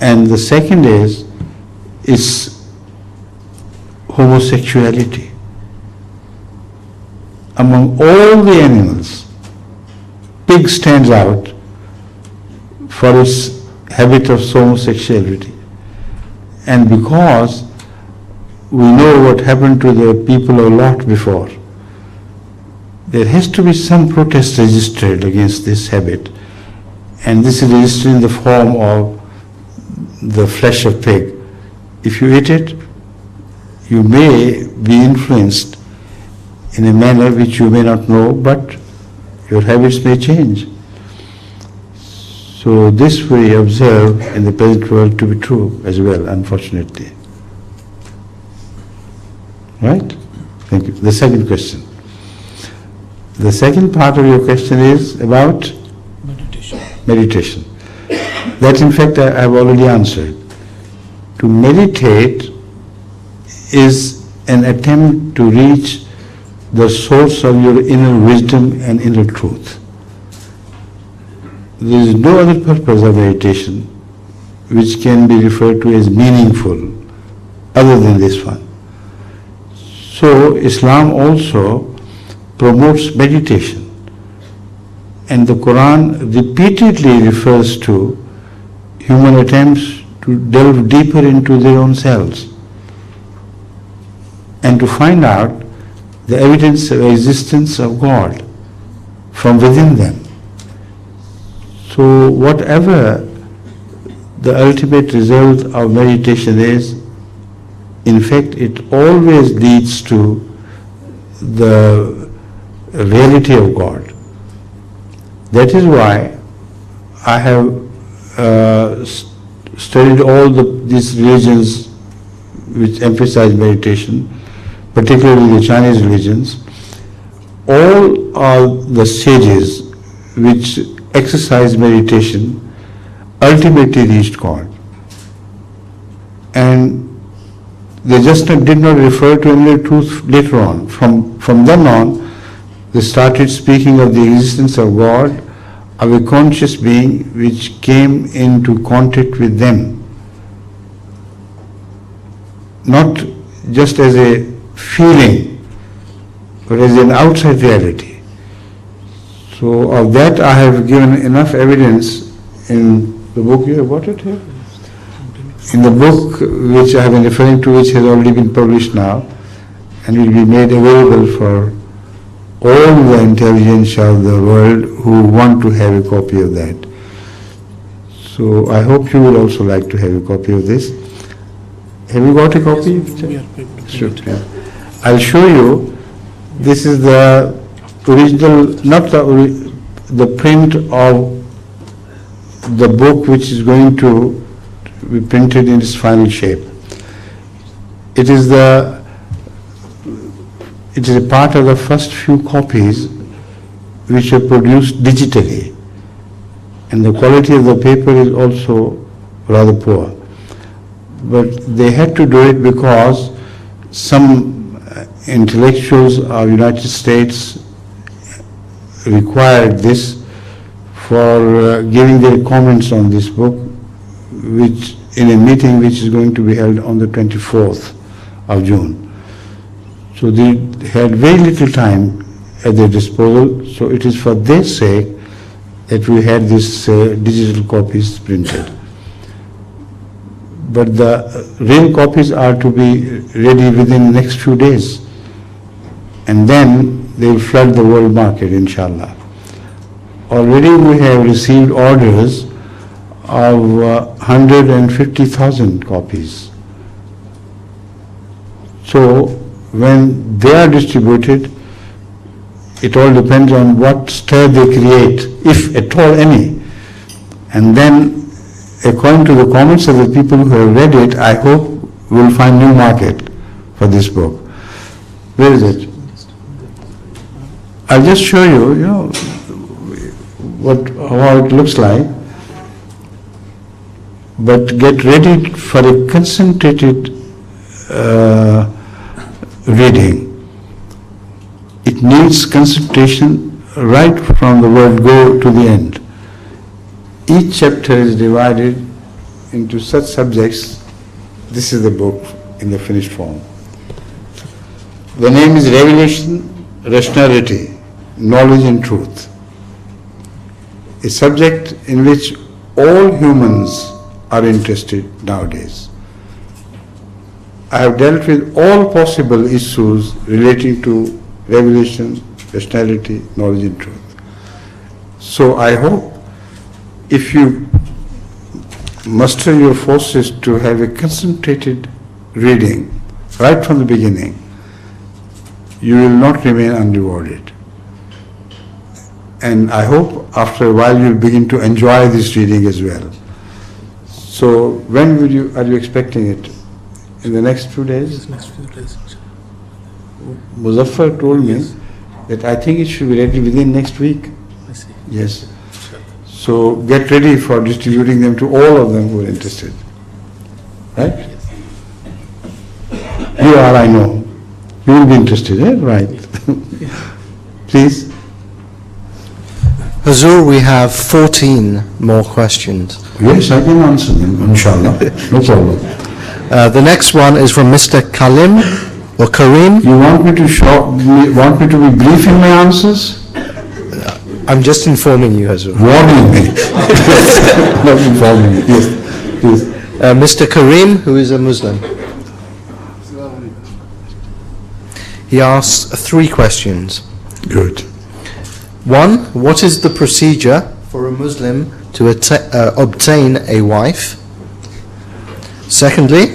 And the second is homosexuality. Among all the animals, pig stands out for its habit of homosexuality. And because we know what happened to the people of Lot before, there has to be some protest registered against this habit, and this is registered in the form of the flesh of pig. If you eat it, you may be influenced in a manner which you may not know, but your habits may change. So this we observe in the present world to be true as well, unfortunately. Right? Thank you. The second question. The second part of your question is about meditation. That in fact I have already answered. To meditate is an attempt to reach the source of your inner wisdom and inner truth. There is no other purpose of meditation which can be referred to as meaningful other than this one. So Islam also promotes meditation, and the Quran repeatedly refers to human attempts to delve deeper into their own selves and to find out the evidence of existence of God from within them. So whatever the ultimate result of meditation is, in fact it always leads to the reality of God. That is why I have studied all these religions which emphasize meditation, particularly the Chinese religions. All of the sages which exercise meditation ultimately reached God. And they just did not refer to any truth later on. From then on, they started speaking of the existence of God, of a conscious being which came into contact with them, not just as a feeling, but as an outside reality. So of that I have given enough evidence in the book. You have got it here? In the book which I have been referring to, which has already been published now and will be made available for all the intelligence of the world who want to have a copy of that. So I hope you will also like to have a copy of this. Have you got a copy? Sure. Yeah. I'll show you. This is the original, not the print of the book which is going to be printed in its final shape. It is a part of the first few copies which are produced digitally, and the quality of the paper is also rather poor. But they had to do it because some intellectuals of United States required this for giving their comments on this book, which in a meeting which is going to be held on the 24th of June. So they had very little time at their disposal, so it is for their sake that we had these digital copies printed. But the real copies are to be ready within the next few days, and then they will flood the world market, inshallah. Already we have received orders of 150,000 copies. So when they are distributed, it all depends on what stir they create, if at all any. And then, according to the comments of the people who have read it, I hope we will find new market for this book. Where is it? I'll just show you, how it looks like. But get ready for a concentrated reading. It needs concentration right from the word go to the end. Each chapter is divided into such subjects, this is the book in the finished form. The name is Revelation, Rationality, Knowledge and Truth. A subject in which all humans are interested nowadays. I have dealt with all possible issues relating to revelation, rationality, knowledge and truth. So I hope if you muster your forces to have a concentrated reading right from the beginning, you will not remain unrewarded. And I hope after a while you will begin to enjoy this reading as well. So when are you expecting it? In the next few days? Next few days. Muzaffar told me that I think it should be ready within next week. I see. Yes. So get ready for distributing them to all of them who are interested. Right? Yes. You are, I know. You will be interested, eh? Right. Please. Hazur, we have 14 more questions. Yes, I can answer them, inshallah. No problem. The next one is from Mr. Kalim or Kareem. You want me to be brief in my answers? I'm just informing you, Hazur. Warning me. Not informing me. Yes, please. Mr. Kareem, who is a Muslim. He asks 3 questions. Good. 1. What is the procedure for a Muslim to obtain a wife? Secondly,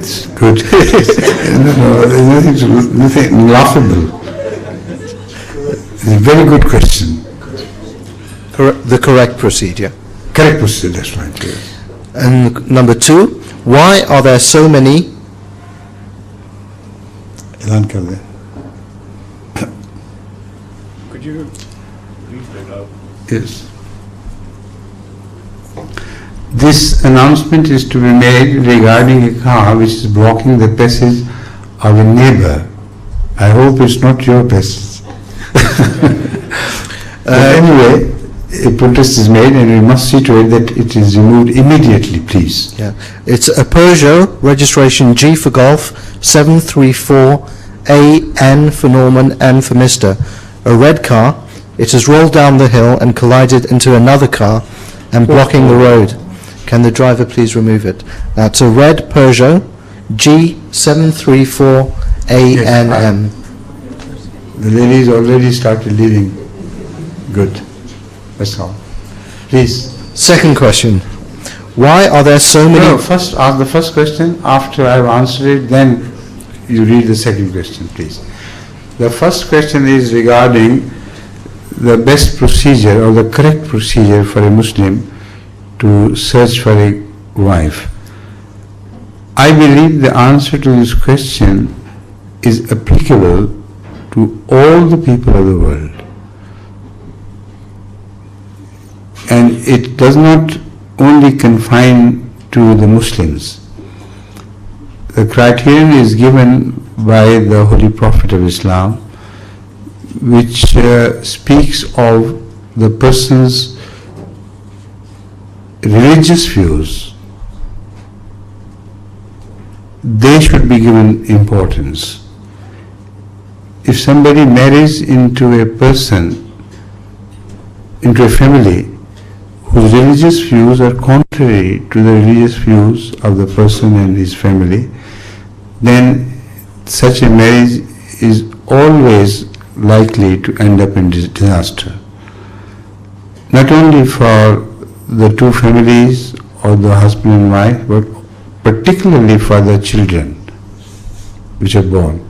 It's good. No, there's nothing laughable. It's a very good question. the correct procedure. Correct procedure, that's right. Yes. And number 2, why are there so many Elan kar de. Could you read that out? Yes. This announcement is to be made regarding a car which is blocking the passage of a neighbor. I hope it's not your passage. But anyway, a protest is made and we must see to it that it is removed immediately, please. Yeah, it's a Peugeot, registration G for Golf, 734 AN for Norman, N for Mr. A red car. It has rolled down the hill and collided into another car and blocking the road. Can the driver please remove it? Now it's a red Peugeot G734 ANM. The ladies already started leaving. Good. That's all. Please. Second question. Why are there so many... No, first ask the first question. After I have answered it, then you read the second question, please. The first question is regarding the best procedure or the correct procedure for a Muslim to search for a wife. I believe the answer to this question is applicable to all the people of the world. And it does not only confine to the Muslims. The criterion is given by the Holy Prophet of Islam, which speaks of the person's religious views. They should be given importance. If somebody marries into a family whose religious views are contrary to the religious views of the person and his family, then such a marriage is always likely to end up in disaster. Not only for the two families or the husband and wife, but particularly for the children which are born.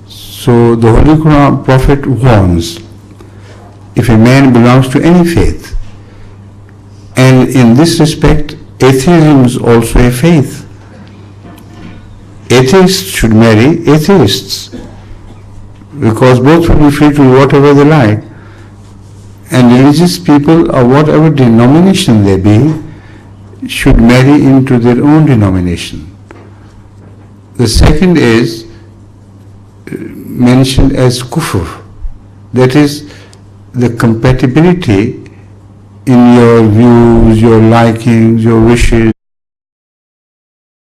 So the Holy Quran Prophet warns, if a man belongs to any faith, and in this respect atheism is also a faith. Atheists should marry atheists, because both will be free to do whatever they like. And religious people of whatever denomination they be should marry into their own denomination. The second is mentioned as kufr, that is the compatibility in your views, your likings, your wishes.